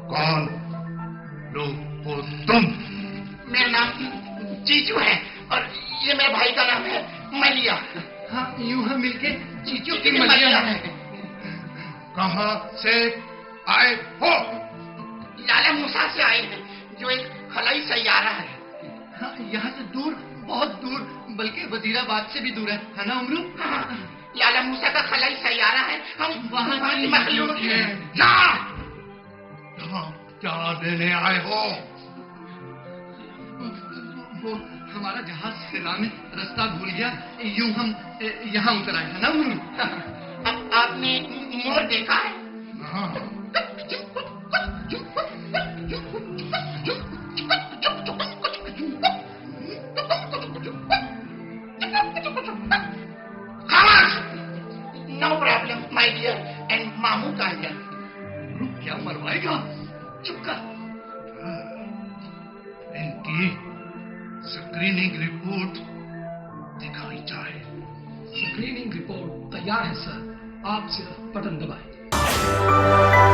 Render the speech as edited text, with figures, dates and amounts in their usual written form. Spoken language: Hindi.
कौन? लो वो तुम? मेरा नाम चीचू है और ये मेरे भाई का नाम है मलिया। हाँ, यूं हम मिलके चीचू की की मलिया है। कहां से आए हो? लाला मूसा से आए हैं, जो एक खलाई सैयारा है। हाँ, यहाँ से दूर, बहुत दूर, बल्कि वजीराबाद से भी दूर है ना उमरू? हाँ, लाला मूसा का खलाई सैयारा है। हम वहाँ की मखलूक हैं। ना, यहाँ क्या लेने आए हो? वो हमारा जहाज सेना में रास्ता भूल गया, यूं हम यहाँ उतर आए है ना उमरू? आपने मोर देखा है? हाँ, no problem my dear and मामू का है। क्या मरवाएगा? चुप कर। इनकी स्क्रीनिंग रिपोर्ट दिखाई जाए। स्क्रीनिंग रिपोर्ट तैयार है सर, आप सिर्फ बटन दबाएं।